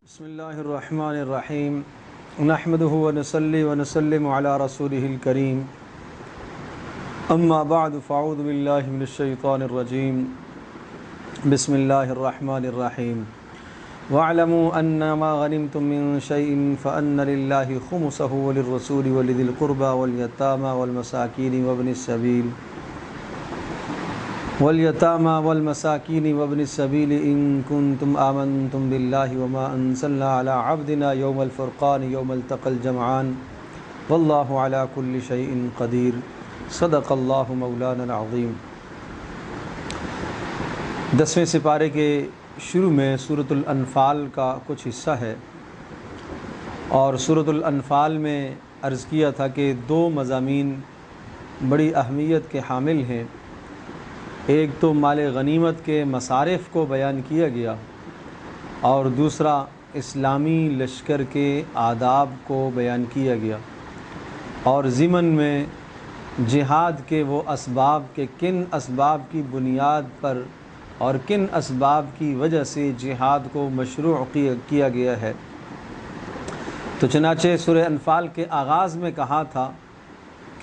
بسم اللہ الرحمن الرحیم نحمده ونصلی ونسلم علی رسوله الکریم اما بعد فاعوذ باللہ من الشیطان الرجیم بسم اللہ الرحمن الرحیم واعلموا انما غنمتم من شیء فان للہ خمسه وللرسول ولذی القربى والیتامى والمساکین وابن السبیل وابن السبیل ان کنتم آمنتم باللہ وما انزلنا علی عبدنا یوم الفرقان یوم التقى الجمعان واللہ علی کل شیء قدیر صدق اللہ مولانا العظیم۔ 10ویں سپارے کے شروع میں سورۃ الانفال کا کچھ حصہ ہے، اور سورۃ الانفال میں عرض کیا تھا کہ 2 مضامین بڑی اہمیت کے حامل ہیں۔ ایک تو مال غنیمت کے مصارف کو بیان کیا گیا، اور دوسرا اسلامی لشکر کے آداب کو بیان کیا گیا، اور ضمن میں جہاد کے وہ اسباب کہ کن اسباب کی بنیاد پر اور کن اسباب کی وجہ سے جہاد کو مشروع کیا گیا ہے۔ تو چنانچہ سورہ انفال کے آغاز میں کہا تھا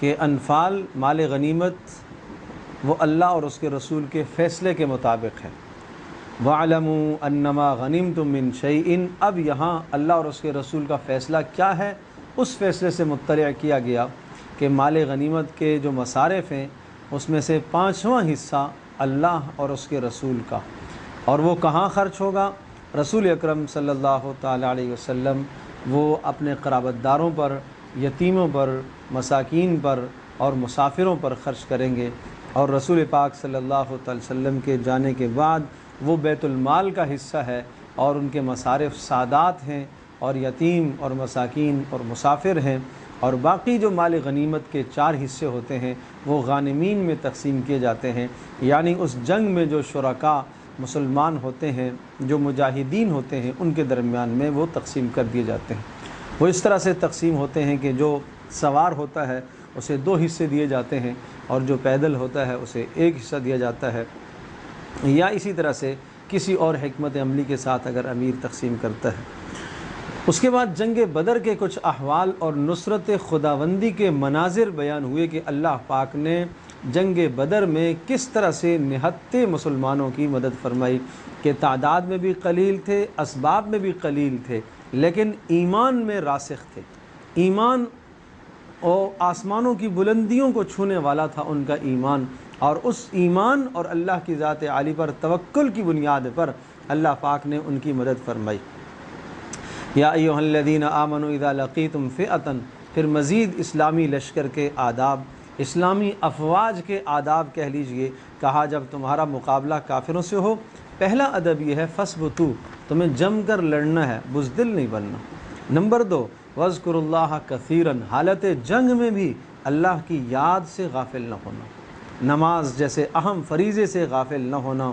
کہ انفال مال غنیمت وہ اللہ اور اس کے رسول کے فیصلے کے مطابق ہے۔ وَاعْلَمُوا أَنَّمَا غَنِمْتُم مِّن شَيْءٍ، اب یہاں اللہ اور اس کے رسول کا فیصلہ کیا ہے اس فیصلے سے مطلع کیا گیا کہ مال غنیمت کے جو مصارف ہیں اس میں سے 5واں حصہ اللہ اور اس کے رسول کا، اور وہ کہاں خرچ ہوگا؟ رسول اکرم صلی اللہ تعالیٰ علیہ وسلم وہ اپنے قرابت داروں پر، یتیموں پر، مساکین پر اور مسافروں پر خرچ کریں گے، اور رسول پاک صلی اللہ علیہ وسلم کے جانے کے بعد وہ بیت المال کا حصہ ہے، اور ان کے مصارف سادات ہیں اور یتیم اور مساکین اور مسافر ہیں، اور باقی جو مال غنیمت کے 4 حصے ہوتے ہیں وہ غانمین میں تقسیم کیے جاتے ہیں، یعنی اس جنگ میں جو شرکاء مسلمان ہوتے ہیں، جو مجاہدین ہوتے ہیں، ان کے درمیان میں وہ تقسیم کر دیے جاتے ہیں۔ وہ اس طرح سے تقسیم ہوتے ہیں کہ جو سوار ہوتا ہے اسے 2 حصے دیے جاتے ہیں، اور جو پیدل ہوتا ہے اسے 1 حصہ دیا جاتا ہے، یا اسی طرح سے کسی اور حکمت عملی کے ساتھ اگر امیر تقسیم کرتا ہے۔ اس کے بعد جنگ بدر کے کچھ احوال اور نصرت خداوندی کے مناظر بیان ہوئے کہ اللہ پاک نے جنگ بدر میں کس طرح سے نہتے مسلمانوں کی مدد فرمائی، کہ تعداد میں بھی قلیل تھے، اسباب میں بھی قلیل تھے، لیکن ایمان میں راسخ تھے۔ ایمان اور آسمانوں کی بلندیوں کو چھونے والا تھا ان کا ایمان، اور اس ایمان اور اللہ کی ذات عالی پر توکل کی بنیاد پر اللہ پاک نے ان کی مدد فرمائی۔ یا ایھا الذین آمنوا اذا لقیتم فئۃ، پھر مزید اسلامی لشکر کے آداب، اسلامی افواج کے آداب کہہ لیجئے، کہا جب تمہارا مقابلہ کافروں سے ہو، پہلا ادب یہ ہے فَاثْبُتُوا، تمہیں جم کر لڑنا ہے، بزدل نہیں بننا۔ نمبر 2 وَاذْكُرُوا اللَّهَ كَثِيرًا، حالت جنگ میں بھی اللہ کی یاد سے غافل نہ ہونا، نماز جیسے اہم فریضے سے غافل نہ ہونا،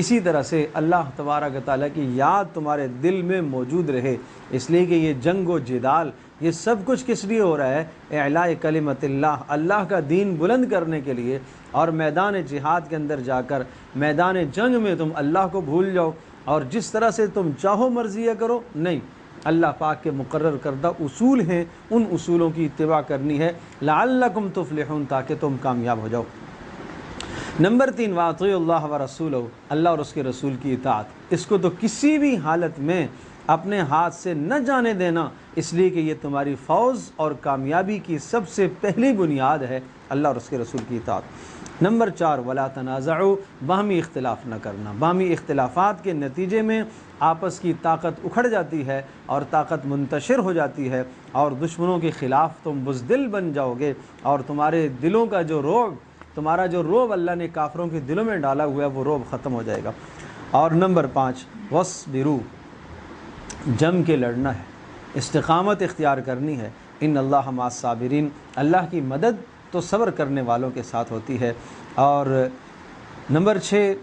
اسی طرح سے اللہ تبارک و تعالیٰ کی یاد تمہارے دل میں موجود رہے، اس لیے کہ یہ جنگ و جدال یہ سب کچھ کس لیے ہو رہا ہے؟ اعلاء کلمت اللہ، اللہ کا دین بلند کرنے کے لیے، اور میدان جہاد کے اندر جا کر میدان جنگ میں تم اللہ کو بھول جاؤ اور جس طرح سے تم چاہو مرضیہ کرو، نہیں، اللہ پاک کے مقرر کردہ اصول ہیں، ان اصولوں کی اتباع کرنی ہے، لعلکم تفلحون، تاکہ تم کامیاب ہو جاؤ۔ نمبر 3 واطیعوا اللہ ورسولہ، اللہ اور اس کے رسول کی اطاعت، اس کو تو کسی بھی حالت میں اپنے ہاتھ سے نہ جانے دینا، اس لیے کہ یہ تمہاری فوز اور کامیابی کی سب سے پہلی بنیاد ہے، اللہ اور اس کے رسول کی اطاعت۔ نمبر 4 ولا تنازعوا، باہمی اختلاف نہ کرنا، باہمی اختلافات کے نتیجے میں آپس کی طاقت اکھڑ جاتی ہے اور طاقت منتشر ہو جاتی ہے، اور دشمنوں کے خلاف تم بزدل بن جاؤ گے، اور تمہارے دلوں کا جو رعب، تمہارا جو رعب اللہ نے کافروں کے دلوں میں ڈالا ہوا ہے وہ رعب ختم ہو جائے گا۔ اور نمبر 5 وَاصْبِرُوا، جم کے لڑنا ہے، استقامت اختیار کرنی ہے، ان اللہ مع الصابرین، اللہ کی مدد تو صبر کرنے والوں کے ساتھ ہوتی ہے۔ اور نمبر 6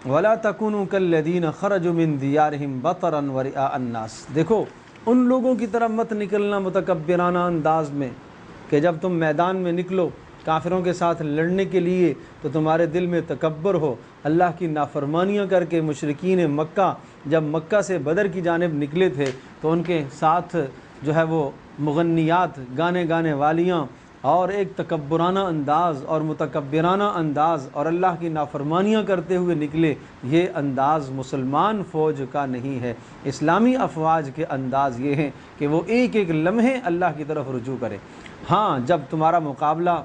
وَلَا تَكُونُوا كَالَّذِينَ خَرَجُوا مِن دِيَارِهِمْ بَطَرًا وَرِئَاءَ النَّاسِ، دیکھو ان لوگوں کی طرح مت نکلنا متکبرانہ انداز میں، کہ جب تم میدان میں نکلو کافروں کے ساتھ لڑنے کے لیے تو تمہارے دل میں تکبر ہو، اللہ کی نافرمانیاں کر کے مشرکین مکہ جب مکہ سے بدر کی جانب نکلے تھے تو ان کے ساتھ جو ہے وہ مغنیات، گانے والیاں اور ایک تکبرانہ انداز اور متکبرانہ انداز اور اللہ کی نافرمانیاں کرتے ہوئے نکلے، یہ انداز مسلمان فوج کا نہیں ہے۔ اسلامی افواج کے انداز یہ ہیں کہ وہ ایک ایک لمحے اللہ کی طرف رجوع کرے۔ ہاں، جب تمہارا مقابلہ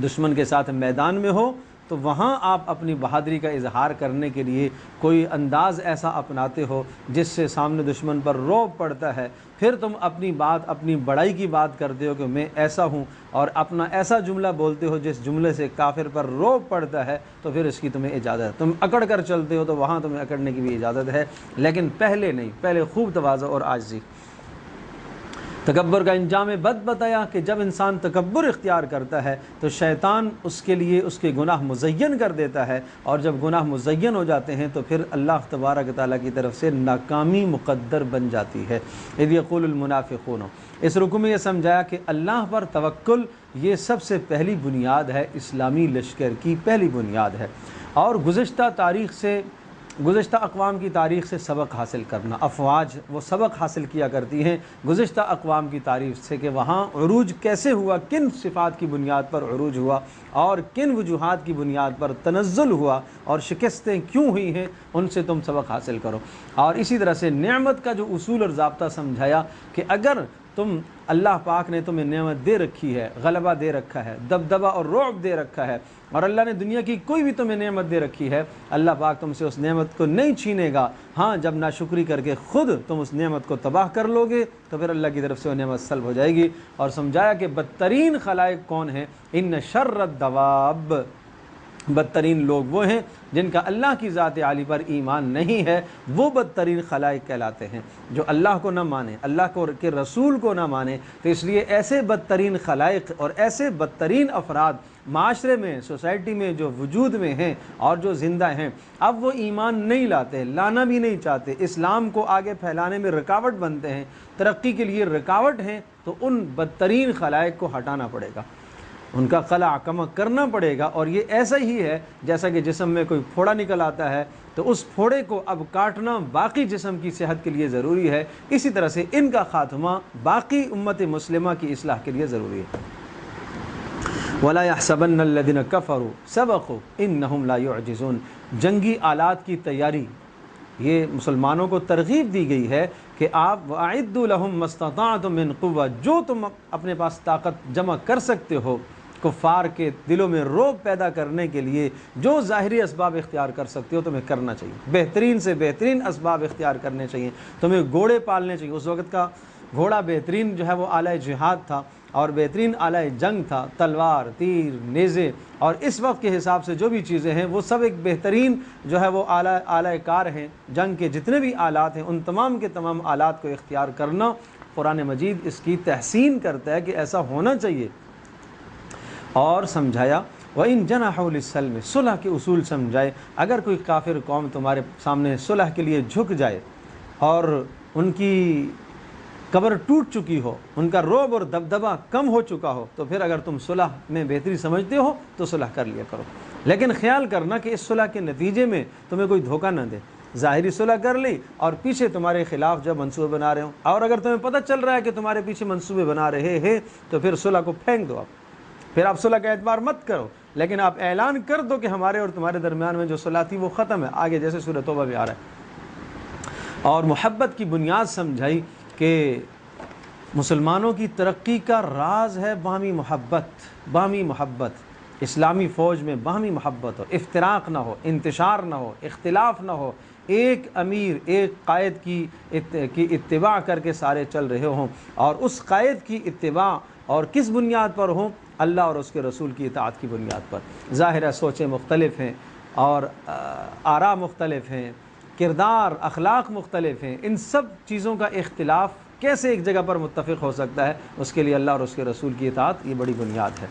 دشمن کے ساتھ میدان میں ہو تو وہاں آپ اپنی بہادری کا اظہار کرنے کے لیے کوئی انداز ایسا اپناتے ہو جس سے سامنے دشمن پر رعب پڑتا ہے، پھر تم اپنی بڑائی کی بات کرتے ہو کہ میں ایسا ہوں، اور اپنا ایسا جملہ بولتے ہو جس جملے سے کافر پر رعب پڑتا ہے، تو پھر اس کی تمہیں اجازت ہے۔ تم اکڑ کر چلتے ہو تو وہاں تمہیں اکڑنے کی بھی اجازت ہے، لیکن پہلے نہیں، پہلے خوب تواضع اور عاجزی۔ تکبر کا انجام بد بتایا کہ جب انسان تکبر اختیار کرتا ہے تو شیطان اس کے لیے اس کے گناہ مزین کر دیتا ہے، اور جب گناہ مزین ہو جاتے ہیں تو پھر اللہ تبارک و تعالیٰ کی طرف سے ناکامی مقدر بن جاتی ہے۔ اذ یقول المنافقون، اس رکوع میں یہ سمجھایا کہ اللہ پر توکل یہ سب سے پہلی بنیاد ہے، اسلامی لشکر کی پہلی بنیاد ہے، اور گزشتہ اقوام کی تاریخ سے سبق حاصل کرنا، افواج وہ سبق حاصل کیا کرتی ہیں گزشتہ اقوام کی تاریخ سے کہ وہاں عروج کیسے ہوا، کن صفات کی بنیاد پر عروج ہوا اور کن وجوہات کی بنیاد پر تنزل ہوا اور شکستیں کیوں ہوئی ہیں، ان سے تم سبق حاصل کرو۔ اور اسی طرح سے نعمت کا جو اصول اور ضابطہ سمجھایا کہ اگر اللہ پاک نے تمہیں نعمت دے رکھی ہے، غلبہ دے رکھا ہے، دبدبہ اور رعب دے رکھا ہے، اور اللہ نے دنیا کی کوئی بھی تمہیں نعمت دے رکھی ہے، اللہ پاک تم سے اس نعمت کو نہیں چھینے گا۔ ہاں، جب ناشکری کر کے خود تم اس نعمت کو تباہ کر لو گے تو پھر اللہ کی طرف سے وہ نعمت سلب ہو جائے گی۔ اور سمجھایا کہ بدترین خلائق کون ہیں، ان شر الدواب، بدترین لوگ وہ ہیں جن کا اللہ کی ذات عالی پر ایمان نہیں ہے، وہ بدترین خلائق کہلاتے ہیں، جو اللہ کو نہ مانے، اللہ کے رسول کو نہ مانے۔ تو اس لیے ایسے بدترین خلائق اور ایسے بدترین افراد معاشرے میں، سوسائٹی میں جو وجود میں ہیں اور جو زندہ ہیں، اب وہ ایمان نہیں لاتے، لانا بھی نہیں چاہتے، اسلام کو آگے پھیلانے میں رکاوٹ بنتے ہیں، ترقی کے لیے رکاوٹ ہیں، تو ان بدترین خلائق کو ہٹانا پڑے گا، ان کا قلع کم کرنا پڑے گا۔ اور یہ ایسا ہی ہے جیسا کہ جسم میں کوئی پھوڑا نکل آتا ہے تو اس پھوڑے کو اب کاٹنا باقی جسم کی صحت کے لیے ضروری ہے، اسی طرح سے ان کا خاتمہ باقی امت مسلمہ کی اصلاح کے لیے ضروری ہے۔ وَلَا يَحْسَبَنَّ الَّذِينَ كَفَرُوا سَبَقُوا إِنَّهُمْ لَا يُعْجِزُونَ، جنگی آلات کی تیاری، یہ مسلمانوں کو ترغیب دی گئی ہے کہ آپ وَأَعِدُّوا لَهُم مَّا اسْتَطَعْتُم مِّن قُوَّةٍ، جو تم اپنے پاس طاقت جمع کر سکتے ہو کفار کے دلوں میں رعب پیدا کرنے کے لیے، جو ظاہری اسباب اختیار کر سکتے ہو تمہیں کرنا چاہیے، بہترین سے بہترین اسباب اختیار کرنے چاہیے، تمہیں گھوڑے پالنے چاہیے۔ اس وقت کا گھوڑا بہترین جو ہے وہ آلہ جہاد تھا اور بہترین آلہ جنگ تھا، تلوار، تیر، نیزے، اور اس وقت کے حساب سے جو بھی چیزیں ہیں وہ سب ایک بہترین جو ہے وہ آلہ کار ہیں، جنگ کے جتنے بھی آلات ہیں ان تمام کے تمام آلات کو اختیار کرنا، قرآن مجید اس کی تحسین کرتا ہے کہ ایسا ہونا چاہیے۔ اور سمجھایا وَإِن جَنَحُوا لِلسَّلْمِ، صلح کے اصول سمجھائے، اگر کوئی کافر قوم تمہارے سامنے صلح کے لیے جھک جائے اور ان کی قبر ٹوٹ چکی ہو، ان کا رعب اور دبدبہ کم ہو چکا ہو، تو پھر اگر تم صلح میں بہتری سمجھتے ہو تو صلح کر لیا کرو، لیکن خیال کرنا کہ اس صلح کے نتیجے میں تمہیں کوئی دھوکہ نہ دے، ظاہری صلح کر لی اور پیچھے تمہارے خلاف جب منصوبے بنا رہے ہوں، اور اگر تمہیں پتہ چل رہا ہے کہ تمہارے پیچھے منصوبے بنا رہے ہیں تو پھر صلح کو پھینک دو، پھر آپ صلح کا اعتبار مت کرو، لیکن آپ اعلان کر دو کہ ہمارے اور تمہارے درمیان میں جو صلح تھی وہ ختم ہے، آگے جیسے سورہ توبہ میں آ رہا ہے۔ اور محبت کی بنیاد سمجھائی کہ مسلمانوں کی ترقی کا راز ہے باہمی محبت، اسلامی فوج میں باہمی محبت ہو، افتراق نہ ہو، انتشار نہ ہو، اختلاف نہ ہو، ایک امیر ایک قائد کی اتباع کر کے سارے چل رہے ہوں، اور اس قائد کی اتباع اور کس بنیاد پر ہوں؟ اللہ اور اس کے رسول کی اطاعت کی بنیاد پر۔ ظاہر ہے سوچیں مختلف ہیں اور آراء مختلف ہیں، کردار اخلاق مختلف ہیں، ان سب چیزوں کا اختلاف کیسے ایک جگہ پر متفق ہو سکتا ہے؟ اس کے لیے اللہ اور اس کے رسول کی اطاعت یہ بڑی بنیاد ہے۔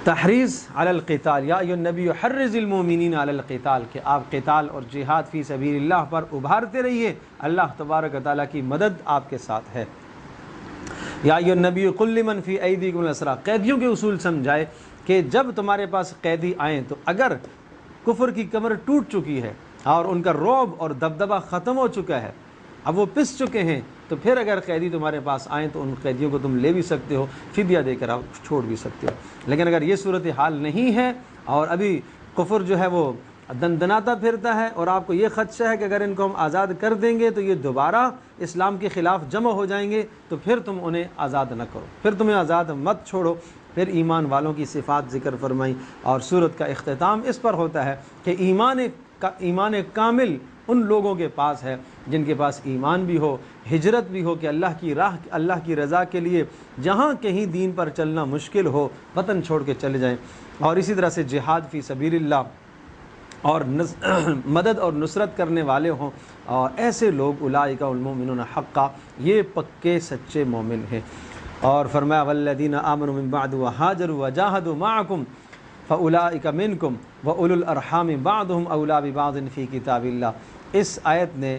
تحریض علی القتال، یا ایھا النبی حرض المؤمنین علی القتال، کہ آپ قتال اور جہاد فی سبیل اللہ پر ابھارتے رہیے، اللہ تبارک و تعالیٰ کی مدد آپ کے ساتھ ہے۔ یا ایھا النبی قل لمن فی ایدیکم الاسریٰ، قیدیوں کے اصول سمجھائے کہ جب تمہارے پاس قیدی آئیں تو اگر کفر کی کمر ٹوٹ چکی ہے اور ان کا رعب اور دبدبہ ختم ہو چکا ہے، اب وہ پس چکے ہیں، تو پھر اگر قیدی تمہارے پاس آئیں تو ان قیدیوں کو تم لے بھی سکتے ہو، فدیہ دے کر آپ چھوڑ بھی سکتے ہو۔ لیکن اگر یہ صورتحال نہیں ہے اور ابھی کفر جو ہے وہ دندناتا پھرتا ہے اور آپ کو یہ خدشہ ہے کہ اگر ان کو ہم آزاد کر دیں گے تو یہ دوبارہ اسلام کے خلاف جمع ہو جائیں گے، تو پھر تم انہیں آزاد نہ کرو، پھر تمہیں آزاد مت چھوڑو۔ پھر ایمان والوں کی صفات ذکر فرمائیں، اور سورت کا اختتام اس پر ہوتا ہے کہ ایمان کامل ان لوگوں کے پاس ہے جن کے پاس ایمان بھی ہو، ہجرت بھی ہو کہ اللہ کی راہ، اللہ کی رضا کے لیے جہاں کہیں دین پر چلنا مشکل ہو وطن چھوڑ کے چلے جائیں، اور اسی طرح سے جہاد فی سبیل اللہ اور مدد اور نصرت کرنے والے ہوں، اور ایسے لوگ اولئک المؤمنون حقا، یہ پکے سچے مومن ہیں۔ اور فرمایا والذین آمنوا من بعد وہاجروا وجاہدوا معکم فاولئک منکم واولو الارحام بعضهم اولی ببعض فی کتاب اللہ۔ اس آیت نے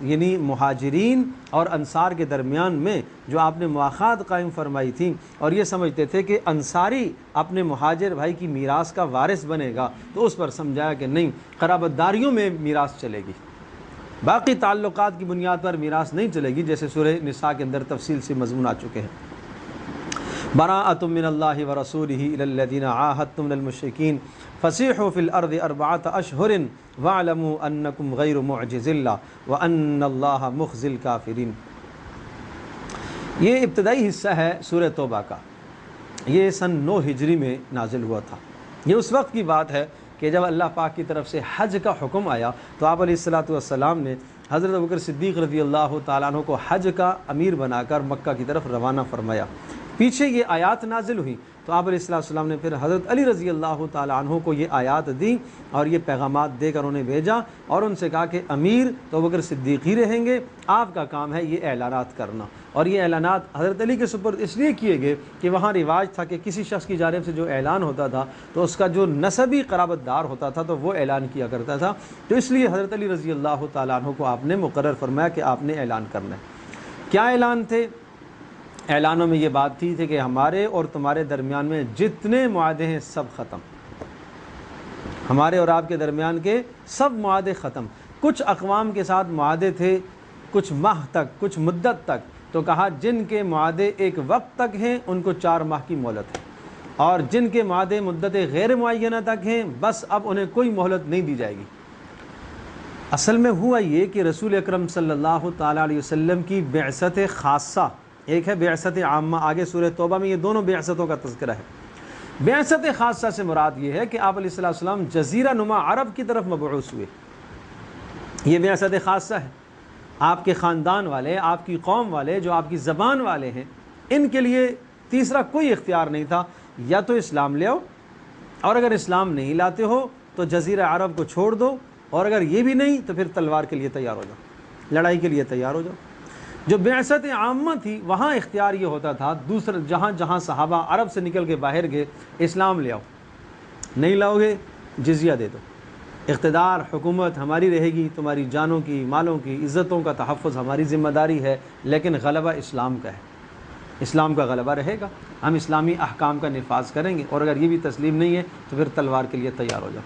یعنی مہاجرین اور انصار کے درمیان میں جو آپ نے مواخات قائم فرمائی تھی، اور یہ سمجھتے تھے کہ انصاری اپنے مہاجر بھائی کی میراث کا وارث بنے گا، تو اس پر سمجھایا کہ نہیں، قرابت داریوں میں میراث چلے گی، باقی تعلقات کی بنیاد پر میراث نہیں چلے گی، جیسے سورہ نساء کے اندر تفصیل سے مضمون آ چکے ہیں۔ براءۃ من اللہ ورسولہ الی الذین عاہدتم من المشرکین فسیحوا فی الارض اربعۃ اشہر واعلموا انکم غیر معجز اللہ وان اللہ مخزی الکافرین۔ یہ ابتدائی حصہ ہے سورہ توبہ کا، یہ سن 9 ہجری میں نازل ہوا تھا۔ یہ اس وقت کی بات ہے کہ جب اللہ پاک کی طرف سے حج کا حکم آیا تو آپ علیہ الصلوۃ والسلام نے حضرت ابوبکر صدیق رضی اللہ تعالیٰ عنہ کو حج کا امیر بنا کر مکہ کی طرف روانہ فرمایا۔ پیچھے یہ آیات نازل ہوئی تو آپ علیہ السلام نے پھر حضرت علی رضی اللہ تعالیٰ عنہ کو یہ آیات دیں اور یہ پیغامات دے کر انہیں بھیجا، اور ان سے کہا کہ امیر تو ابوبکر صدیق ہی رہیں گے، آپ کا کام ہے یہ اعلانات کرنا۔ اور یہ اعلانات حضرت علی کے سپرد اس لیے کیے گئے کہ وہاں رواج تھا کہ کسی شخص کی جانب سے جو اعلان ہوتا تھا تو اس کا جو نسبی قرابت دار ہوتا تھا تو وہ اعلان کیا کرتا تھا، تو اس لیے حضرت علی رضی اللہ تعالیٰ عنہ کو آپ نے مقرر فرمایا کہ آپ نے اعلان کرنا ہے۔ کیا اعلان تھے؟ اعلانوں میں یہ بات تھی کہ ہمارے اور تمہارے درمیان میں جتنے معاہدے ہیں سب ختم، ہمارے اور آپ کے درمیان کے سب معاہدے ختم۔ کچھ اقوام کے ساتھ معاہدے تھے کچھ ماہ تک، کچھ مدت تک، تو کہا جن کے معاہدے ایک وقت تک ہیں ان کو 4 ماہ کی مہلت ہے، اور جن کے معاہدے مدت غیر معینہ تک ہیں بس اب انہیں کوئی مہلت نہیں دی جائے گی۔ اصل میں ہوا یہ کہ رسول اکرم صلی اللہ تعالیٰ علیہ وسلم کی بعثت خاصہ، ایک ہے بعثت عامہ، آگے سورہ توبہ میں یہ دونوں بعثتوں کا تذکرہ ہے۔ بعثت خاصہ سے مراد یہ ہے کہ آپ علیہ السلام جزیرہ نما عرب کی طرف مبعوث ہوئے، یہ بعثت خاصہ ہے۔ آپ کے خاندان والے، آپ کی قوم والے، جو آپ کی زبان والے ہیں، ان کے لیے تیسرا کوئی اختیار نہیں تھا، یا تو اسلام لے آؤ، اور اگر اسلام نہیں لاتے ہو تو جزیرہ عرب کو چھوڑ دو، اور اگر یہ بھی نہیں تو پھر تلوار کے لیے تیار ہو جاؤ، لڑائی کے لیے تیار ہو جاؤ۔ جو بعثت عامہ تھی وہاں اختیار یہ ہوتا تھا، دوسرا جہاں صحابہ عرب سے نکل کے باہر گئے، اسلام لے آؤ، نہیں لاؤ گے جزیہ دے دو، اقتدار حکومت ہماری رہے گی، تمہاری جانوں کی، مالوں کی، عزتوں کا تحفظ ہماری ذمہ داری ہے، لیکن غلبہ اسلام کا ہے، اسلام کا غلبہ رہے گا، ہم اسلامی احکام کا نفاذ کریں گے، اور اگر یہ بھی تسلیم نہیں ہے تو پھر تلوار کے لیے تیار ہو جاؤ۔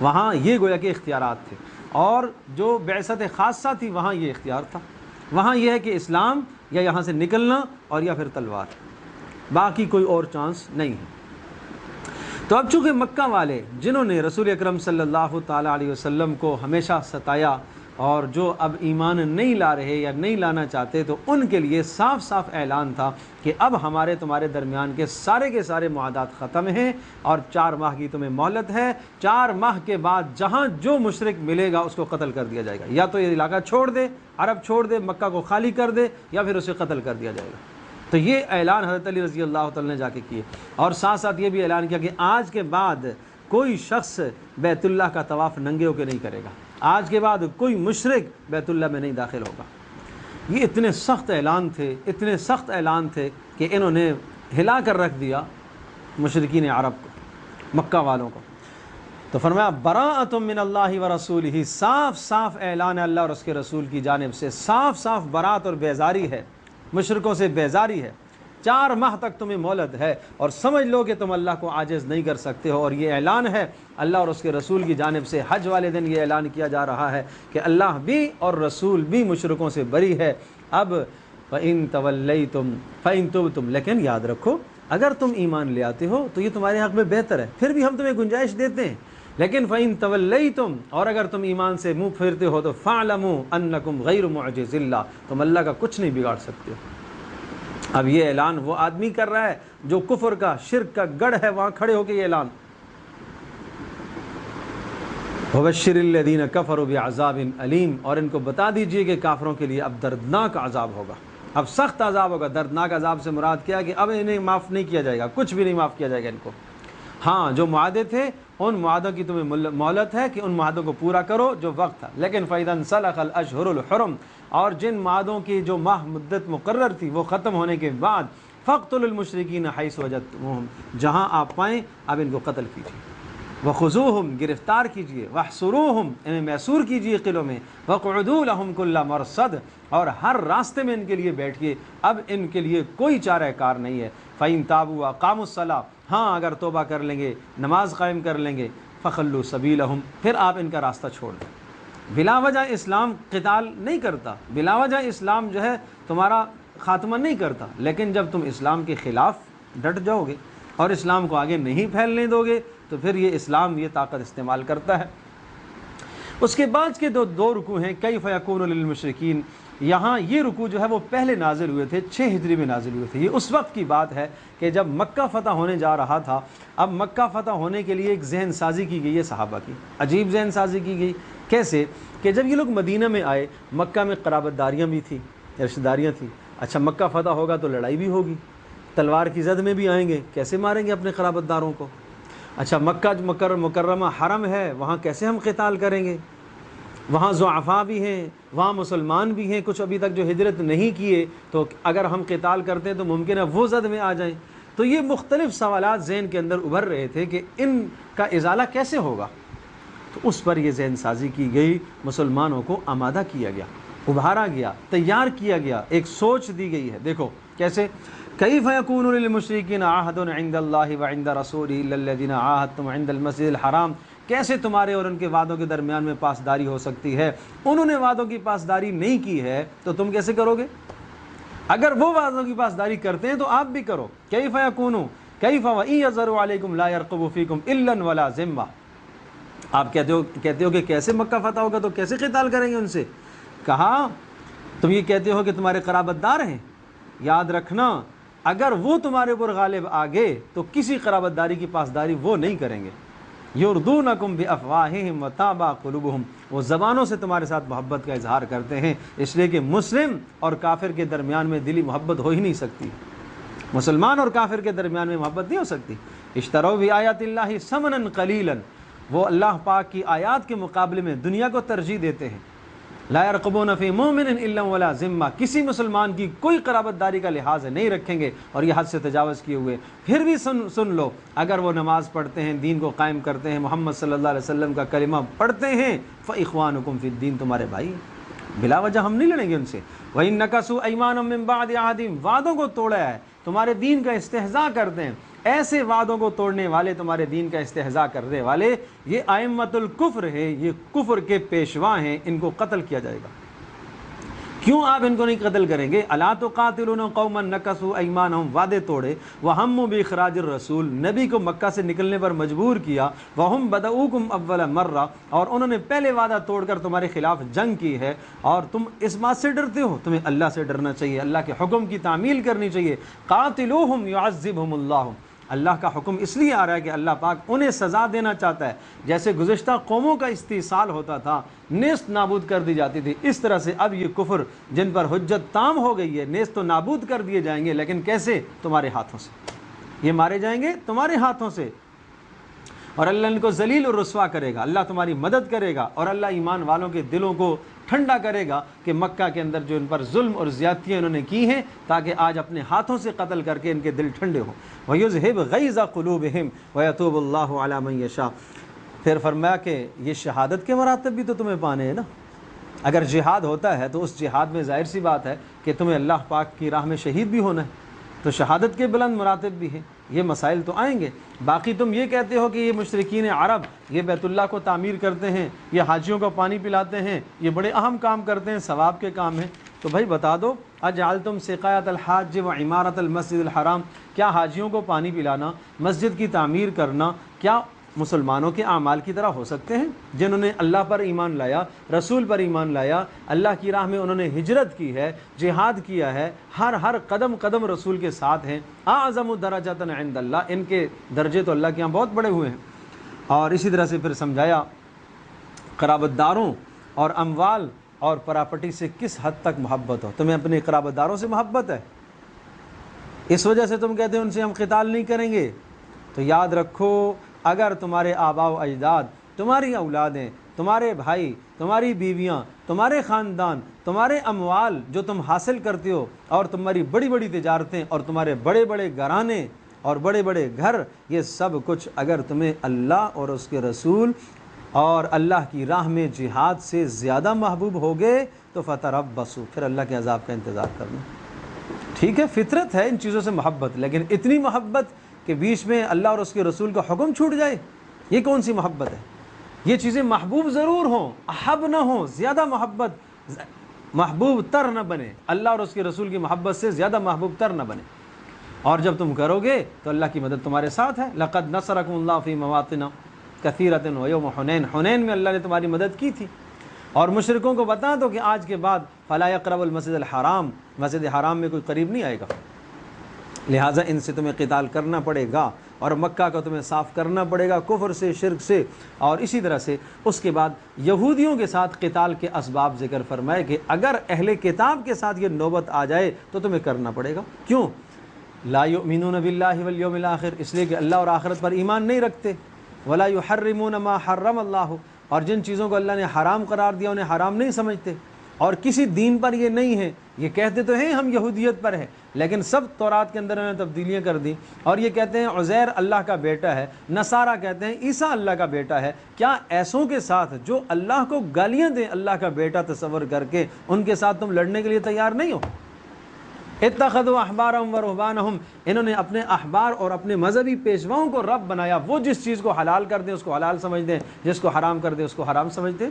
وہاں یہ گویا کہ اختیارات تھے، اور جو بعثت خاصہ تھی وہاں یہ اختیار تھا، وہاں یہ ہے کہ اسلام یا یہاں سے نکلنا اور یا پھر تلوار، باقی کوئی اور چانس نہیں ہے۔ تو اب چونکہ مکہ والے جنہوں نے رسول اکرم صلی اللہ تعالیٰ علیہ وسلم کو ہمیشہ ستایا، اور جو اب ایمان نہیں لا رہے یا نہیں لانا چاہتے، تو ان کے لیے صاف صاف اعلان تھا کہ اب ہمارے تمہارے درمیان کے سارے معاہدات ختم ہیں، اور 4 ماہ کی تمہیں مہلت ہے، 4 ماہ کے بعد جہاں جو مشرک ملے گا اس کو قتل کر دیا جائے گا، یا تو یہ علاقہ چھوڑ دے، عرب چھوڑ دے، مکہ کو خالی کر دے، یا پھر اسے قتل کر دیا جائے گا۔ تو یہ اعلان حضرت علی رضی اللہ تعالیٰ نے جا کے کیے، اور ساتھ ساتھ یہ بھی اعلان کیا کہ آج کے بعد کوئی شخص بیت اللہ کا طواف ننگے ہو کے نہیں کرے گا، آج کے بعد کوئی مشرک بیت اللہ میں نہیں داخل ہوگا۔ یہ اتنے سخت اعلان تھے، اتنے سخت اعلان تھے کہ انہوں نے ہلا کر رکھ دیا مشرکین عرب کو، مکہ والوں کو۔ تو فرمایا براءۃ من اللہ ورسولہ، صاف صاف اعلان ہے اللہ اور اس کے رسول کی جانب سے، صاف صاف برات اور بیزاری ہے، مشرکوں سے بیزاری ہے، 4 ماہ تک تمہیں مہلت ہے، اور سمجھ لو کہ تم اللہ کو عاجز نہیں کر سکتے ہو۔ اور یہ اعلان ہے اللہ اور اس کے رسول کی جانب سے، حج والے دن یہ اعلان کیا جا رہا ہے کہ اللہ بھی اور رسول بھی مشرکوں سے بری ہے۔ اب فَإِن تَوَلَّيْتُمْ فَإِن تُبْتُمْ، لیکن یاد رکھو اگر تم ایمان لے آتے ہو تو یہ تمہارے حق میں بہتر ہے، پھر بھی ہم تمہیں گنجائش دیتے ہیں، لیکن فَإِن تَوَلَّيْتُمْ، اور اگر تم ایمان سے منہ پھیرتے ہو تو فَاعْلَمُوا أَنَّكُمْ غَيْرُ مُعْجِزِ اللَّهِ، تم اللہ کا کچھ نہیں بگاڑ سکتے ہو۔ اب یہ اعلان وہ آدمی کر رہا ہے جو کفر کا، شرک کا گڑھ ہے، وہاں کھڑے ہو کے یہ اعلان، وَبَشِّرِ الَّذِينَ كَفَرُوا بِعَذَابٍ أَلِيمٍ، اور ان کو بتا دیجئے کہ کافروں کے لیے اب دردناک عذاب ہوگا، اب سخت عذاب ہوگا۔ دردناک عذاب سے مراد کیا کہ اب انہیں معاف نہیں کیا جائے گا، کچھ بھی نہیں معاف کیا جائے گا ان کو۔ ہاں جو معاہدے تھے ان معاہدوں کی تمہیں مہلت ہے کہ ان معاہدوں کو پورا کرو جو وقت تھا، لیکن فَإِذَا انسَلَخَ الْأَشْهُرُ الْحُرُمُ، اور جن معاہدوں کی جو ماہ مدت مقرر تھی وہ ختم ہونے کے بعد فَاقْتُلُوا الْمُشْرِكِينَ حَيْثُ وَجَدتُّمُوهُمْ، جہاں آپ پائیں اب ان کو قتل کیجیے، وَخُذُوهُمْ، گرفتار کیجیے، وَاحْصُرُوهُمْ، انہیں محصور کیجیے قلعوں میں، وَاقْعُدُوا لَهُمْ كُلَّ مَرْصَدٍ، اور ہر راستے میں ان کے لیے بیٹھیے، اب ان کے لیے کوئی چارہ کار نہیں ہے۔ فَإِن تَابُوا وَأَقَامُوا الصَّلَاةَ، ہاں اگر توبہ کر لیں گے، نماز قائم کر لیں گے، فَخَلُّوا سَبِيلَهُمْ، پھر آپ ان کا راستہ چھوڑ دیں۔ بلا وجہ اسلام قتال نہیں کرتا، بلا وجہ اسلام جو ہے تمہارا خاتمہ نہیں کرتا، لیکن جب تم اسلام کے خلاف ڈٹ جاؤ گے اور اسلام کو آگے نہیں پھیلنے دو گے تو پھر یہ اسلام یہ طاقت استعمال کرتا ہے۔ اس کے بعد کے دو رکوع ہیں کیف یکون للمشرکین، یہاں یہ رکوع جو ہے وہ پہلے نازل ہوئے تھے 6 ہجری میں نازل ہوئے تھے۔ یہ اس وقت کی بات ہے کہ جب مکہ فتح ہونے جا رہا تھا۔ اب مکہ فتح ہونے کے لیے ایک ذہن سازی کی گئی ہے صحابہ کی، عجیب ذہن سازی کی گئی۔ کیسے کہ جب یہ لوگ مدینہ میں آئے، مکہ میں قرابت داریاں بھی تھیں، رشتہ داریاں تھیں، اچھا مکہ فتح ہوگا تو لڑائی بھی ہوگی، تلوار کی زد میں بھی آئیں گے، کیسے ماریں گے اپنے قرابت داروں کو؟ اچھا مکہ مکرمہ حرم ہے، وہاں کیسے ہم قتال کریں گے؟ وہاں ضعفاء بھی ہیں، وہاں مسلمان بھی ہیں، کچھ ابھی تک جو ہجرت نہیں کیے، تو اگر ہم قتال کرتے ہیں تو ممکن ہے وہ زد میں آ جائیں۔ تو یہ مختلف سوالات ذہن کے اندر ابھر رہے تھے کہ ان کا ازالہ کیسے ہوگا، تو اس پر یہ ذہن سازی کی گئی، مسلمانوں کو آمادہ کیا گیا، ابھارا گیا، تیار کیا گیا، ایک سوچ دی گئی ہے۔ دیکھو کیسے، کیف یکون للمشرکین عہد عند اللہ وعند رسولہ الا الذین عاہدتم عند المسجد الحرام، کیسے تمہارے اور ان کے وعدوں کے درمیان میں پاسداری ہو سکتی ہے؟ انہوں نے وعدوں کی پاسداری نہیں کی ہے تو تم کیسے کرو گے؟ اگر وہ وعدوں کی پاسداری کرتے ہیں تو آپ بھی کرو۔ کیف یکون کیف وان یظہروا علیکم لا یرقبوا فیکم الا ولا ذمہ، آپ کہتے ہو کہ کیسے مکہ فتح ہوگا تو کیسے قتال کریں گے ان سے؟ کہا تم یہ کہتے ہو کہ تمہارے قرابت دار ہیں، یاد رکھنا اگر وہ تمہارے اوپر غالب آ گئے تو کسی قرابت داری کی پاسداری وہ نہیں کریں گے۔ یردونکم بافواہہم وتابى قلوبہم، وہ زبانوں سے تمہارے ساتھ محبت کا اظہار کرتے ہیں، اس لیے کہ مسلم اور کافر کے درمیان میں دلی محبت ہو ہی نہیں سکتی، مسلمان اور کافر کے درمیان میں محبت نہیں ہو سکتی۔ اشتروا بآیات اللہ ثمنا قلیلا، وہ اللہ پاک کی آیات کے مقابلے میں دنیا کو ترجیح دیتے ہیں۔ لا یرقبون فی مومن الا ولا ذمہ، کسی مسلمان کی کوئی قرابت داری کا لحاظ نہیں رکھیں گے، اور یہ حد سے تجاوز کیے ہوئے۔ پھر بھی سن لو، اگر وہ نماز پڑھتے ہیں، دین کو قائم کرتے ہیں، محمد صلی اللہ علیہ وسلم کا کلمہ پڑھتے ہیں، فاخوانکم فی الدین، تمہارے بھائی ہیں، بلا وجہ ہم نہیں لڑیں گے ان سے۔ وَإِن نَكَثُوا أَيْمَانَهُم مِّن بَعْدِ عَهْدِهِمْ، وعدوں کو توڑا ہے، تمہارے دین کا استہزاء کرتے ہیں، ایسے وعدوں کو توڑنے والے، تمہارے دین کا استہزاء کرنے والے، یہ ائمۃ الکفر ہے، یہ کفر کے پیشوا ہیں، ان کو قتل کیا جائے گا۔ کیوں آپ ان کو نہیں قتل کریں گے؟ الا تقاتلون قوما نکثوا ایمانہم، وعدے توڑے، وہموا باخراج الرسول، نبی کو مکہ سے نکلنے پر مجبور کیا، وہم بدؤکم اول مرہ، اور انہوں نے پہلے وعدہ توڑ کر تمہارے خلاف جنگ کی ہے، اور تم اس بات سے ڈرتے ہو، تمہیں اللہ سے ڈرنا چاہیے، اللہ کے حکم کی تعمیل کرنی چاہیے۔ قاتلوہم یعذبہم اللہ، اللہ کا حکم اس لیے آ رہا ہے کہ اللہ پاک انہیں سزا دینا چاہتا ہے، جیسے گزشتہ قوموں کا استیصال ہوتا تھا، نیست نابود کر دی جاتی تھی، اس طرح سے اب یہ کفر جن پر حجت تام ہو گئی ہے، نیست و نابود کر دیے جائیں گے، لیکن کیسے؟ تمہارے ہاتھوں سے، یہ مارے جائیں گے تمہارے ہاتھوں سے، اور اللہ ان کو ذلیل اور رسوا کرے گا، اللہ تمہاری مدد کرے گا، اور اللہ ایمان والوں کے دلوں کو ٹھنڈا کرے گا کہ مکہ کے اندر جو ان پر ظلم اور زیادتیاں انہوں نے کی ہیں، تاکہ آج اپنے ہاتھوں سے قتل کر کے ان کے دل ٹھنڈے ہوں۔ وَيُذْهِبْ غَيْظَ قُلُوبِهِمْ وَيَتُوبُ اللَّهُ عَلَى مَن يَشَاءُ، پھر فرمایا کہ یہ شہادت کے مراتب بھی تو تمہیں پانے ہیں نا، اگر جہاد ہوتا ہے تو اس جہاد میں ظاہر سی بات ہے کہ تمہیں اللہ پاک کی راہ میں شہید بھی ہونا ہے، تو شہادت کے بلند مراتب بھی ہیں، یہ مسائل تو آئیں گے۔ باقی تم یہ کہتے ہو کہ یہ مشرکین عرب یہ بیت اللہ کو تعمیر کرتے ہیں، یہ حاجیوں کو پانی پلاتے ہیں، یہ بڑے اہم کام کرتے ہیں، ثواب کے کام ہیں، تو بھائی بتا دو اجعلتم سقایۃ الحاج و عمارت المسجد الحرام، کیا حاجیوں کو پانی پلانا، مسجد کی تعمیر کرنا، کیا مسلمانوں کے اعمال کی طرح ہو سکتے ہیں؟ جنہوں نے اللہ پر ایمان لایا، رسول پر ایمان لایا، اللہ کی راہ میں انہوں نے ہجرت کی ہے، جہاد کیا ہے، ہر قدم قدم رسول کے ساتھ ہیں، اعظم درجۃ عند اللہ، ان کے درجے تو اللہ کے یہاں بہت بڑے ہوئے ہیں۔ اور اسی طرح سے پھر سمجھایا قرابت داروں اور اموال اور پراپرٹی سے کس حد تک محبت ہو۔ تمہیں اپنے قرابت داروں سے محبت ہے، اس وجہ سے تم کہتے ہیں ان سے ہم قتال نہیں کریں گے، تو یاد رکھو اگر تمہارے آباء و اجداد، تمہاری اولادیں، تمہارے بھائی، تمہاری بیویاں، تمہارے خاندان، تمہارے اموال جو تم حاصل کرتے ہو، اور تمہاری بڑی بڑی تجارتیں اور تمہارے بڑے بڑے گھرانے اور بڑے بڑے گھر، یہ سب کچھ اگر تمہیں اللہ اور اس کے رسول اور اللہ کی راہ میں جہاد سے زیادہ محبوب ہوگے تو فتربصوا، پھر اللہ کے عذاب کا انتظار کرنا۔ ٹھیک ہے، فطرت ہے ان چیزوں سے محبت، لیکن اتنی محبت کہ بیچ میں اللہ اور اس کے رسول کا حکم چھوٹ جائے، یہ کون سی محبت ہے؟ یہ چیزیں محبوب ضرور ہوں، احب نہ ہوں، زیادہ محبوب تر نہ بنے، اللہ اور اس کے رسول کی محبت سے زیادہ محبوب تر نہ بنے۔ اور جب تم کرو گے تو اللہ کی مدد تمہارے ساتھ ہے۔ لقد نصرکم اللہ فی مواطن کثیرۃ ویوم حنین، حنین میں اللہ نے تمہاری مدد کی تھی۔ اور مشرکوں کو بتا دو کہ آج کے بعد فلا یقرب المسجد الحرام، مسجد حرام میں کوئی قریب نہیں آئے گا، لہٰذا ان سے تمہیں قتال کرنا پڑے گا، اور مکہ کو تمہیں صاف کرنا پڑے گا کفر سے، شرک سے۔ اور اسی طرح سے اس کے بعد یہودیوں کے ساتھ قتال کے اسباب ذکر فرمائے کہ اگر اہل کتاب کے ساتھ یہ نوبت آ جائے تو تمہیں کرنا پڑے گا۔ کیوں؟ لا یؤمنون باللہ والیوم الآخر، اس لیے کہ اللہ اور آخرت پر ایمان نہیں رکھتے، ولا یحرمون ما حرم اللہ، اور جن چیزوں کو اللہ نے حرام قرار دیا انہیں حرام نہیں سمجھتے، اور کسی دین پر یہ نہیں ہے، یہ کہتے تو ہیں ہم یہودیت پر ہیں، لیکن سب تورات کے اندر انہوں نے تبدیلیاں کر دی، اور یہ کہتے ہیں عزیر اللہ کا بیٹا ہے، نصارہ کہتے ہیں عیسیٰ اللہ کا بیٹا ہے۔ کیا ایسوں کے ساتھ جو اللہ کو گالیاں دیں اللہ کا بیٹا تصور کر کے، ان کے ساتھ تم لڑنے کے لیے تیار نہیں ہو؟ اتخذوا احبارهم ورهبانهم، انہوں نے اپنے احبار اور اپنے مذہبی پیشواؤں کو رب بنایا، وہ جس چیز کو حلال کر دیں اس کو حلال سمجھ دیں، جس کو حرام کر دیں اس کو حرام سمجھ دیں۔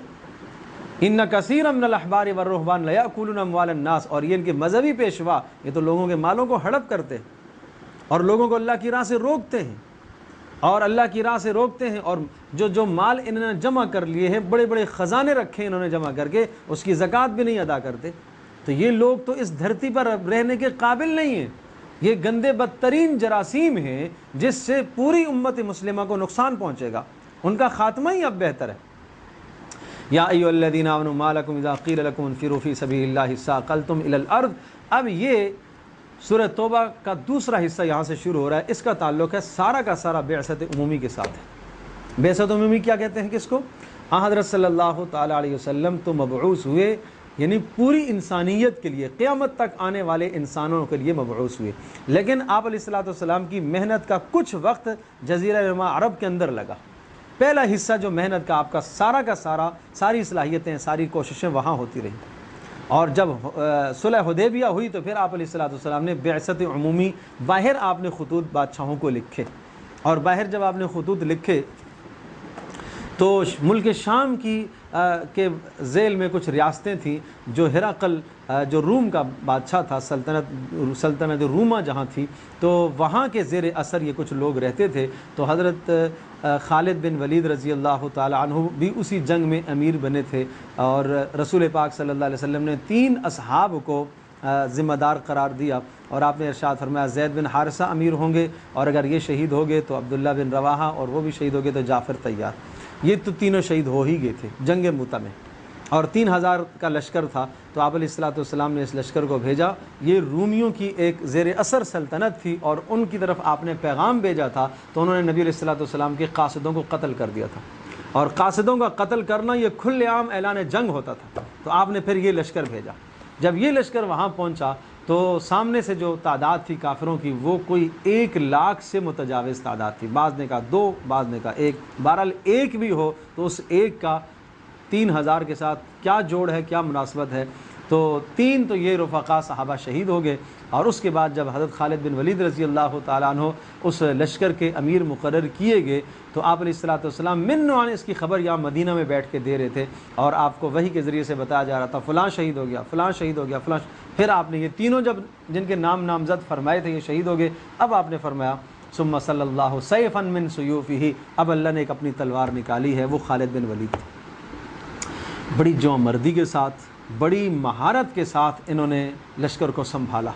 ان کثیرا من الاحبار والرهبان لیاکلون اموال الناس، اور یہ ان کے مذہبی پیشوا یہ تو لوگوں کے مالوں کو ہڑپ کرتے ہیں اور لوگوں کو اللہ کی راہ سے روکتے ہیں، اور اللہ کی راہ سے روکتے ہیں، اور جو مال انہوں نے جمع کر لیے ہیں، بڑے بڑے خزانے رکھے انہوں نے جمع کر کے، اس کی زکوٰۃ بھی نہیں ادا کرتے، تو یہ لوگ تو اس دھرتی پر رہنے کے قابل نہیں ہیں، یہ گندے بدترین جراثیم ہیں جس سے پوری امت مسلمہ کو نقصان پہنچے گا، ان کا خاتمہ ہی اب بہتر ہے۔ یا ایھا الذین آمنوا ما لکم اذا قیل لکم انفروا فی سبیل اللہ ثاقلتم الی الارض۔ اب یہ سورہ توبہ کا دوسرا حصہ یہاں سے شروع ہو رہا ہے، اس کا تعلق ہے سارا کا سارا بعثت عمومی کے ساتھ ہے۔ بعثت عمومی کیا کہتے ہیں کس کو؟ حضرت صلی اللہ تعالی علیہ وسلم تو مبعوث ہوئے، یعنی پوری انسانیت کے لیے، قیامت تک آنے والے انسانوں کے لیے مبعوث ہوئے، لیکن آپ علیہ الصلوۃ والسلام کی محنت کا کچھ وقت جزیرہ نما عرب کے اندر لگا۔ پہلا حصہ جو محنت کا آپ کا سارا ساری صلاحیتیں، ساری کوششیں وہاں ہوتی رہیں، اور جب صلح حدیبیہ ہوئی تو پھر آپ علیہ الصلوۃ والسلام نے بعثت عمومی، باہر آپ نے خطوط بادشاہوں کو لکھے، اور باہر جب آپ نے خطوط لکھے تو ملک شام کی کے ذیل میں کچھ ریاستیں تھیں، جو ہرقل جو روم کا بادشاہ تھا، سلطنت روما جہاں تھی، تو وہاں کے زیر اثر یہ کچھ لوگ رہتے تھے، تو حضرت خالد بن ولید رضی اللہ تعالی عنہ بھی اسی جنگ میں امیر بنے تھے، اور رسول پاک صلی اللہ علیہ وسلم نے 3 اصحاب کو ذمہ دار قرار دیا، اور آپ نے ارشاد فرمایا زید بن حارثہ امیر ہوں گے، اور اگر یہ شہید ہو گئے تو عبداللہ بن رواحہ، اور وہ بھی شہید ہو گئے تو جعفر طیار۔ یہ تو تینوں شہید ہو ہی گئے تھے جنگ مؤتہ میں، اور 3000 کا لشکر تھا، تو آپ علیہ الصلوۃ والسلام نے اس لشکر کو بھیجا۔ یہ رومیوں کی ایک زیر اثر سلطنت تھی، اور ان کی طرف آپ نے پیغام بھیجا تھا، تو انہوں نے نبی علیہ الصلوۃ والسلام کے قاصدوں کو قتل کر دیا تھا، اور قاصدوں کا قتل کرنا یہ کھلے عام اعلان جنگ ہوتا تھا، تو آپ نے پھر یہ لشکر بھیجا۔ جب یہ لشکر وہاں پہنچا تو سامنے سے جو تعداد تھی کافروں کی وہ کوئی 1 لاکھ سے متجاوز تعداد تھی، بعض نے کہا 2، بعض نے کہا 1، بہرحال 1 بھی ہو تو اس 1 کا 3000 کے ساتھ کیا جوڑ ہے، کیا مناسبت ہے۔ تو تو 3 تو یہ رفقا صحابہ شہید ہو گئے، اور اس کے بعد جب حضرت خالد بن ولید رضی اللہ تعالیٰ عنہ اس لشکر کے امیر مقرر کیے گئے تو آپ علیہ الصلوۃ والسلام من نوع اس کی خبر یہاں مدینہ میں بیٹھ کے دے رہے تھے، اور آپ کو وحی کے ذریعے سے بتایا جا رہا تھا فلاں شہید ہو گیا، فلاں شہید ہو گیا، فلاں پھر آپ نے یہ تینوں جب جن کے نام نامزد فرمائے تھے یہ شہید ہو گئے، اب آپ نے فرمایا ثم صلی اللہ سیفا من سیوفہ، اب اللہ نے ایک اپنی تلوار نکالی ہے، وہ خالد بن ولید تھے۔ بڑی جوں مردی کے ساتھ، بڑی مہارت کے ساتھ انہوں نے لشکر کو سنبھالا،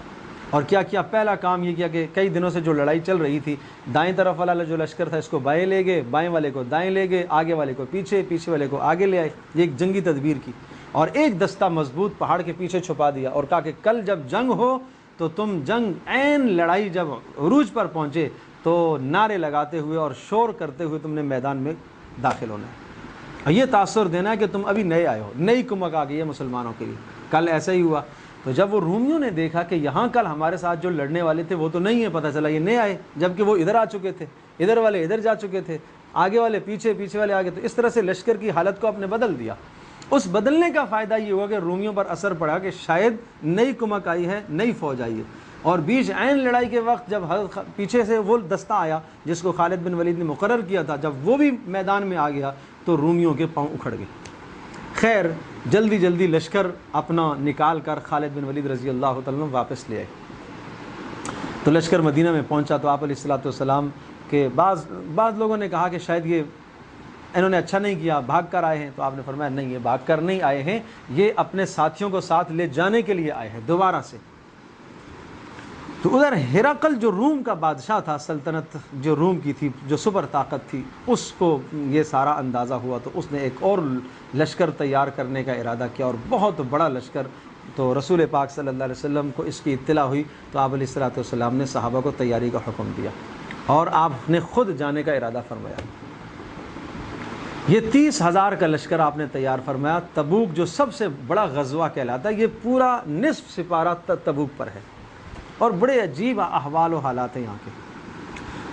اور کیا کیا؟ پہلا کام یہ کیا کہ کئی دنوں سے جو لڑائی چل رہی تھی، دائیں طرف والا جو لشکر تھا اس کو بائیں لے گئے، بائیں والے کو دائیں لے گئے، آگے والے کو پیچھے، پیچھے والے کو آگے لے آئے، یہ ایک جنگی تدبیر کی، اور ایک دستہ مضبوط پہاڑ کے پیچھے چھپا دیا، اور کہا کہ کل جب جنگ ہو تو تم جنگ عین لڑائی جب عروج پر پہنچے تو نعرے لگاتے ہوئے اور شور کرتے ہوئے تم نے میدان میں داخل ہونا ہے، اور یہ تاثر دینا ہے کہ تم ابھی نئے آئے ہو، نئی کمک آ گئی ہے مسلمانوں کے لیے۔ کل ایسا ہی ہوا، تو جب وہ رومیوں نے دیکھا کہ یہاں کل ہمارے ساتھ جو لڑنے والے تھے وہ تو نہیں ہے، پتہ چلا یہ نئے آئے، جبکہ وہ ادھر آ چکے تھے، ادھر والے ادھر جا چکے تھے، آگے والے پیچھے، پیچھے والے آگے، تو اس طرح سے لشکر کی حالت کو آپ نے بدل دیا۔ اس بدلنے کا فائدہ یہ ہوا کہ رومیوں پر اثر پڑا کہ شاید نئی کمک آئی ہے، نئی فوج آئی ہے، اور بیچ عین لڑائی کے وقت جب پیچھے سے وہ دستہ آیا جس کو خالد بن ولید نے مقرر کیا تھا، جب وہ بھی میدان میں آ گیا تو رومیوں کے پاؤں اکھڑ گئے۔ خیر جلدی جلدی لشکر اپنا نکال کر خالد بن ولید رضی اللہ تعالیٰ عنہ واپس لے آئے، تو لشکر مدینہ میں پہنچا تو آپ علیہ الصلوۃ والسلام کے بعض لوگوں نے کہا کہ شاید یہ انہوں نے اچھا نہیں کیا، بھاگ کر آئے ہیں، تو آپ نے فرمایا نہیں، یہ بھاگ کر نہیں آئے ہیں، یہ اپنے ساتھیوں کو ساتھ لے جانے کے لیے آئے ہیں دوبارہ سے۔ تو ادھر ہرقل جو روم کا بادشاہ تھا، سلطنت جو روم کی تھی، جو سپر طاقت تھی، اس کو یہ سارا اندازہ ہوا تو اس نے ایک اور لشکر تیار کرنے کا ارادہ کیا، اور بہت بڑا لشکر۔ تو رسول پاک صلی اللہ علیہ وسلم کو اس کی اطلاع ہوئی تو آپ علیہ الصلوۃ والسلام نے صحابہ کو تیاری کا حکم دیا، اور آپ نے خود جانے کا ارادہ فرمایا۔ یہ 30,000 کا لشکر آپ نے تیار فرمایا۔ تبوک جو سب سے بڑا غزوہ کہلاتا ہے، یہ پورا نصف سپارہ تبوک پر ہے، اور بڑے عجیب احوال و حالات ہیں یہاں کے۔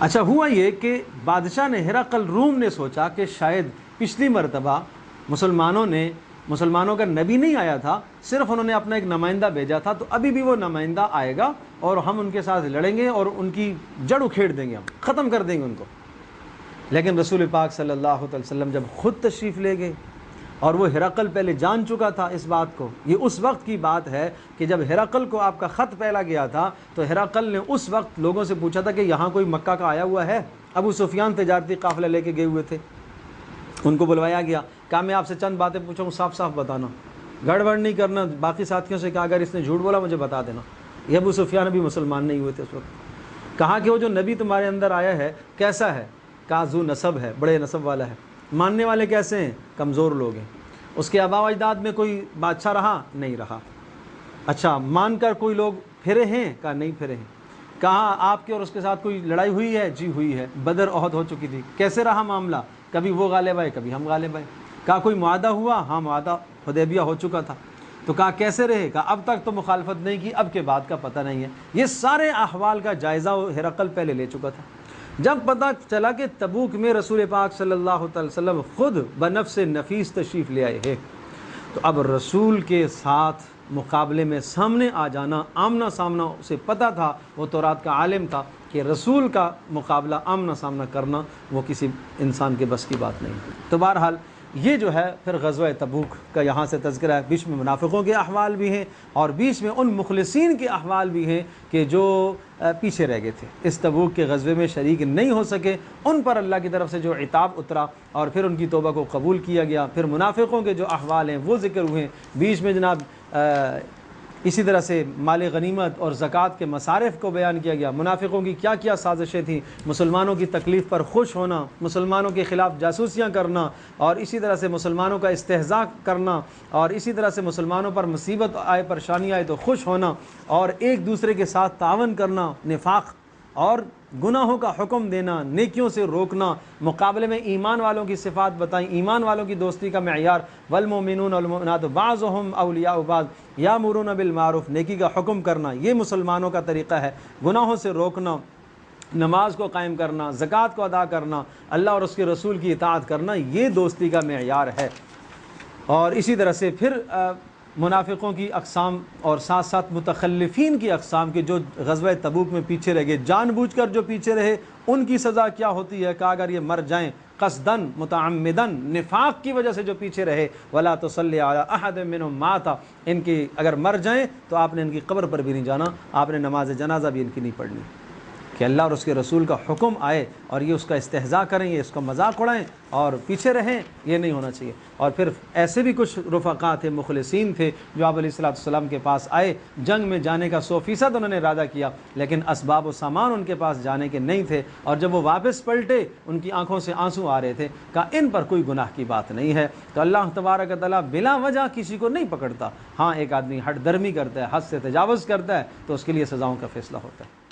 اچھا ہوا یہ کہ بادشاہ نے ہرقل روم نے سوچا کہ شاید پچھلی مرتبہ مسلمانوں کا نبی نہیں آیا تھا، صرف انہوں نے اپنا ایک نمائندہ بھیجا تھا، تو ابھی بھی وہ نمائندہ آئے گا اور ہم ان کے ساتھ لڑیں گے اور ان کی جڑ اکھیڑ دیں گے، ہم ختم کر دیں گے ان کو۔ لیکن رسول پاک صلی اللہ علیہ وسلم جب خود تشریف لے گئے، اور وہ ہرقل پہلے جان چکا تھا اس بات کو، یہ اس وقت کی بات ہے کہ جب ہرقل کو آپ کا خط پہلا گیا تھا تو ہرقل نے اس وقت لوگوں سے پوچھا تھا کہ یہاں کوئی مکہ کا آیا ہوا ہے؟ ابو سفیان تجارتی قافلہ لے کے گئے ہوئے تھے، ان کو بلوایا گیا، کہا میں آپ سے چند باتیں پوچھوں، صاف صاف بتانا، گڑبڑ نہیں کرنا۔ باقی ساتھیوں سے کہا اگر اس نے جھوٹ بولا مجھے بتا دینا۔ یہ ابو سفیان ابھی مسلمان نہیں ہوئے تھے اس وقت۔ کہا کہ وہ جو نبی تمہارے اندر آیا ہے کیسا ہے؟ کہا ذو نسب ہے، بڑے نسب والا ہے۔ ماننے والے کیسے ہیں؟ کمزور لوگ ہیں۔ اس کے آباء و اجداد میں کوئی بادشاہ رہا؟ نہیں رہا۔ اچھا مان کر کوئی لوگ پھرے ہیں؟ کہا نہیں پھرے ہیں۔ کہا آپ کے اور اس کے ساتھ کوئی لڑائی ہوئی ہے؟ جی ہوئی ہے، بدر احد ہو چکی تھی۔ کیسے رہا معاملہ؟ کبھی وہ غالب آئے کبھی ہم غالب آئے۔ کہا کوئی معاہدہ ہوا؟ ہاں معاہدہ حدیبیہ ہو چکا تھا۔ تو کہا کیسے رہے؟ کہا اب تک تو مخالفت نہیں کی، اب کے بعد کا پتہ نہیں ہے۔ یہ سارے احوال کا جائزہ ہرقل پہلے لے چکا تھا۔ جب پتہ چلا کہ تبوک میں رسول پاک صلی اللہ علیہ وسلم خود بنفس نفیس تشریف لے آئے ہیں، تو اب رسول کے ساتھ مقابلے میں سامنے آ جانا، آمنا سامنا، اسے پتہ تھا، وہ تورات کا عالم تھا کہ رسول کا مقابلہ آمنا سامنا کرنا وہ کسی انسان کے بس کی بات نہیں۔ تو بہرحال یہ جو ہے پھر غزوہ تبوک کا یہاں سے تذکرہ ہے۔ بیچ میں منافقوں کے احوال بھی ہیں، اور بیچ میں ان مخلصین کے احوال بھی ہیں کہ جو پیچھے رہ گئے تھے، اس تبوک کے غزوے میں شریک نہیں ہو سکے، ان پر اللہ کی طرف سے جو عتاب اترا اور پھر ان کی توبہ کو قبول کیا گیا۔ پھر منافقوں کے جو احوال ہیں وہ ذکر ہوئے۔ بیچ میں جناب اسی طرح سے مال غنیمت اور زکوٰۃ کے مصارف کو بیان کیا گیا، منافقوں کی کیا کیا سازشیں تھیں، مسلمانوں کی تکلیف پر خوش ہونا، مسلمانوں کے خلاف جاسوسیاں کرنا، اور اسی طرح سے مسلمانوں کا استہزاء کرنا، اور اسی طرح سے مسلمانوں پر مصیبت آئے، پریشانی آئے تو خوش ہونا، اور ایک دوسرے کے ساتھ تعاون کرنا، نفاق اور گناہوں کا حکم دینا، نیکیوں سے روکنا، مقابلے میں ایمان والوں کی صفات بتائیں، ایمان والوں کی دوستی کا معیار، والمؤمنون والمؤمنات بعضهم اولیاء بعض یامرون بالمعروف، نیکی کا حکم کرنا، یہ مسلمانوں کا طریقہ ہے، گناہوں سے روکنا، نماز کو قائم کرنا، زکوٰۃ کو ادا کرنا، اللہ اور اس کے رسول کی اطاعت کرنا، یہ دوستی کا معیار ہے۔ اور اسی طرح سے پھر منافقوں کی اقسام اور ساتھ ساتھ متخلفین کی اقسام کے جو غزوہ تبوک میں پیچھے رہ گئے، جان بوجھ کر جو پیچھے رہے، ان کی سزا کیا ہوتی ہے کہ اگر یہ مر جائیں قصدن متعمدن نفاق کی وجہ سے جو پیچھے رہے، ولا تصلی علی احد منهم مات، ان کی اگر مر جائیں تو آپ نے ان کی قبر پر بھی نہیں جانا، آپ نے نماز جنازہ بھی ان کی نہیں پڑھنی، کہ اللہ اور اس کے رسول کا حکم آئے اور یہ اس کا استہزاء کریں، یہ اس کا مذاق اڑائیں اور پیچھے رہیں، یہ نہیں ہونا چاہیے۔ اور پھر ایسے بھی کچھ رفقا تھے، مخلصین تھے، جو آپ علیہ السلام کے پاس آئے، جنگ میں جانے کا 100% انہوں نے ارادہ کیا، لیکن اسباب و سامان ان کے پاس جانے کے نہیں تھے، اور جب وہ واپس پلٹے ان کی آنکھوں سے آنسو آ رہے تھے، کہا ان پر کوئی گناہ کی بات نہیں ہے۔ تو اللہ تبارک و تعالیٰ بلا وجہ کسی کو نہیں پکڑتا، ہاں ایک آدمی ہٹ درمی کرتا ہے، حد سے تجاوز کرتا ہے، تو اس کے لیے سزاؤں کا فیصلہ ہوتا ہے۔